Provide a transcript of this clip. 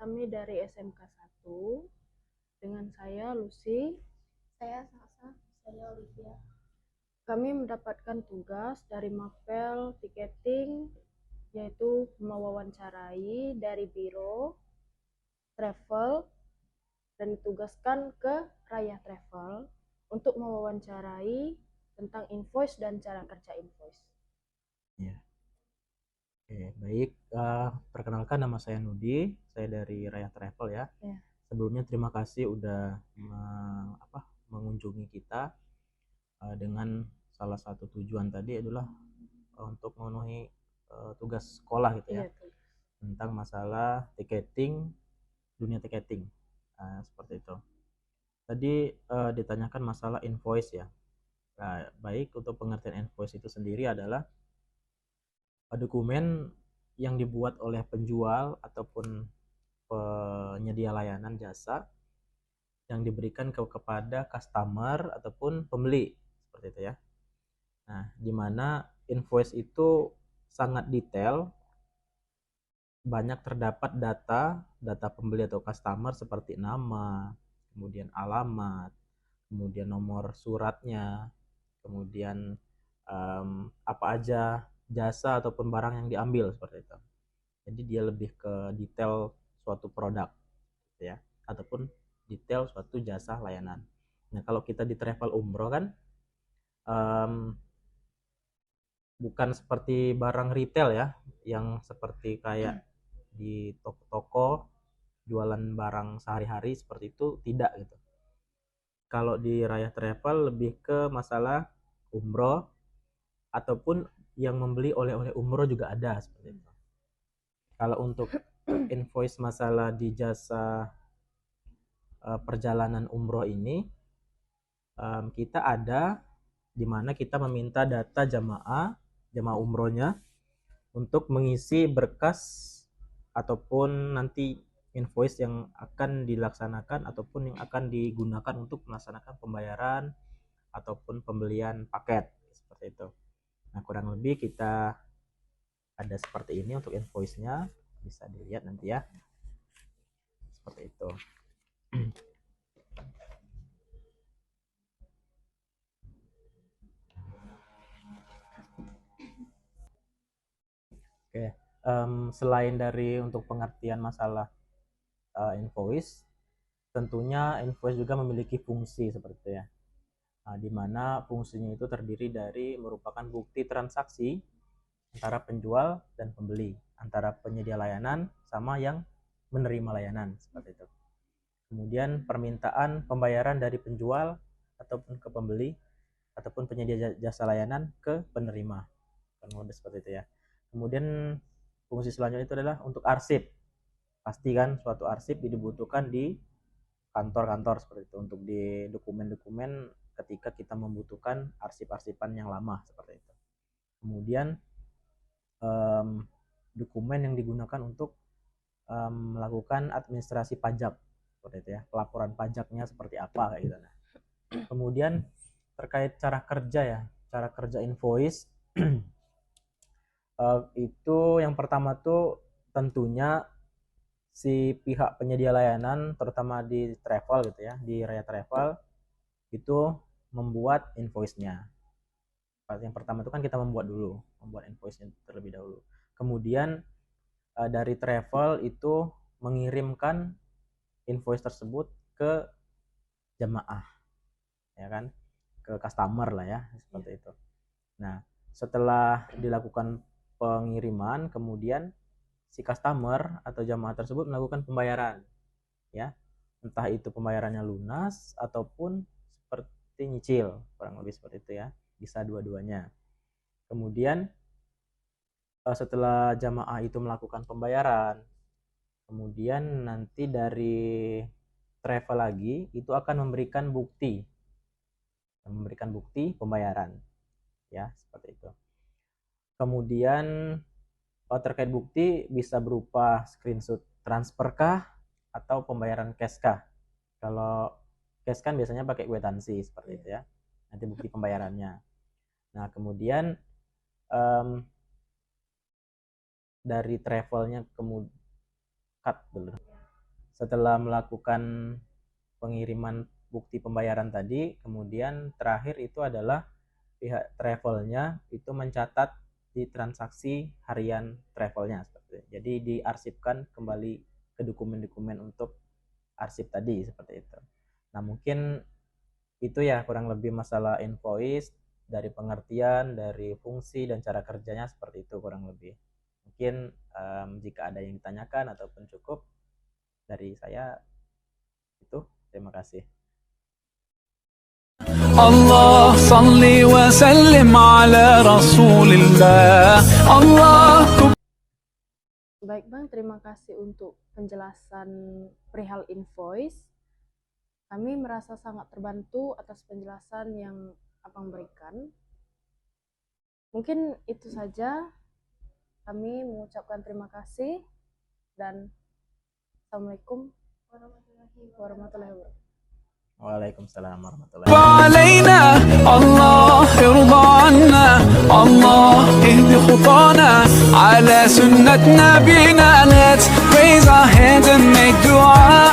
Kami dari SMK 1 dengan saya Lucy. Saya Sasa, saya Olivia. Kami mendapatkan tugas dari Mapel Tiketing, yaitu mewawancarai dari Biro Travel dan ditugaskan ke Raya Travel untuk mewawancarai tentang invoice dan cara kerja invoice. Ya. Oke, baik. Perkenalkan, nama saya Nudi, saya dari Raya Travel ya. Sebelumnya terima kasih udah mengunjungi kita dengan salah satu tujuan tadi adalah untuk memenuhi tugas sekolah gitu ya, tentang masalah tiketing, dunia tiketing, seperti itu. Tadi ditanyakan masalah invoice ya. Nah, baik, untuk pengertian invoice itu sendiri adalah dokumen yang dibuat oleh penjual ataupun penyedia layanan jasa yang diberikan kepada customer ataupun pembeli, seperti itu ya. Nah, di mana invoice itu sangat detail, banyak terdapat data pembeli atau customer seperti nama, kemudian alamat, kemudian nomor suratnya, kemudian apa aja jasa ataupun barang yang diambil, seperti itu. Jadi dia lebih ke detail suatu produk ya, ataupun detail suatu jasa layanan. Nah, kalau kita di travel umroh kan bukan seperti barang retail ya, yang seperti kayak di toko-toko jualan barang sehari-hari seperti itu, tidak gitu. Kalau di Raya Travel lebih ke masalah umroh ataupun yang membeli oleh-oleh umroh juga ada, seperti itu. Kalau untuk invoice masalah di jasa perjalanan umroh ini, kita ada di mana kita meminta data jamaah umrohnya untuk mengisi berkas ataupun nanti invoice yang akan dilaksanakan ataupun yang akan digunakan untuk melaksanakan pembayaran ataupun pembelian paket, seperti itu. Nah, kurang lebih kita ada seperti ini untuk invoice-nya, bisa dilihat nanti ya, seperti itu. Oke, selain dari untuk pengertian masalah invoice, tentunya invoice juga memiliki fungsi seperti itu ya. Nah, di mana fungsinya itu terdiri dari merupakan bukti transaksi antara penjual dan pembeli, antara penyedia layanan sama yang menerima layanan, seperti itu. Kemudian permintaan pembayaran dari penjual ataupun ke pembeli ataupun penyedia jasa layanan ke penerima, kan seperti itu ya. Kemudian fungsi selanjutnya itu adalah untuk arsip. Pasti kan suatu arsip dibutuhkan di kantor-kantor seperti itu, untuk di dokumen-dokumen ketika kita membutuhkan arsip-arsipan yang lama, seperti itu. Kemudian dokumen yang digunakan untuk melakukan administrasi pajak, seperti itu ya, pelaporan pajaknya seperti apa kayak gitu. Nah, kemudian terkait cara kerja ya, cara kerja invoice itu yang pertama tuh tentunya si pihak penyedia layanan, terutama di travel gitu ya, di Raya Travel itu membuat invoice-nya. Yang pertama itu kan kita membuat invoice-nya terlebih dahulu. Kemudian dari travel itu mengirimkan invoice tersebut ke jemaah, ya kan, ke customer lah ya, seperti itu. Nah, setelah dilakukan pengiriman, kemudian si customer atau jamaah tersebut melakukan pembayaran, ya, entah itu pembayarannya lunas ataupun seperti nyicil, kurang lebih seperti itu ya, bisa dua-duanya. Kemudian setelah jamaah itu melakukan pembayaran, kemudian nanti dari travel lagi itu akan memberikan bukti pembayaran, ya, seperti itu. Kemudian terkait bukti bisa berupa screenshot transfer kah atau pembayaran cash kah. Kalau cash kan biasanya pakai kwitansi seperti itu ya, nanti bukti pembayarannya. Nah, kemudian dari travelnya kemudian cut dulu. Setelah melakukan pengiriman bukti pembayaran tadi, kemudian terakhir itu adalah pihak travelnya itu mencatat di transaksi harian travelnya seperti itu. Jadi diarsipkan kembali ke dokumen-dokumen untuk arsip tadi seperti itu. Nah, mungkin itu ya kurang lebih masalah invoice, dari pengertian, dari fungsi dan cara kerjanya seperti itu kurang lebih. Mungkin jika ada yang ditanyakan ataupun cukup dari saya itu, terima kasih. Allah salli wa sallim ala Rasulillah. Allah. Baik Bang, terima kasih untuk penjelasan perihal invoice. Kami merasa sangat terbantu atas penjelasan yang Abang berikan. Mungkin itu saja. Kami mengucapkan terima kasih dan Assalamualaikum warahmatullahi wabarakatuh. Waalaikumsalam warahmatullahi wabarakatuh. علينا الله يرضى عنا الله اهدي خطانا على سنة نبينا. Let's raise our hands and make dua.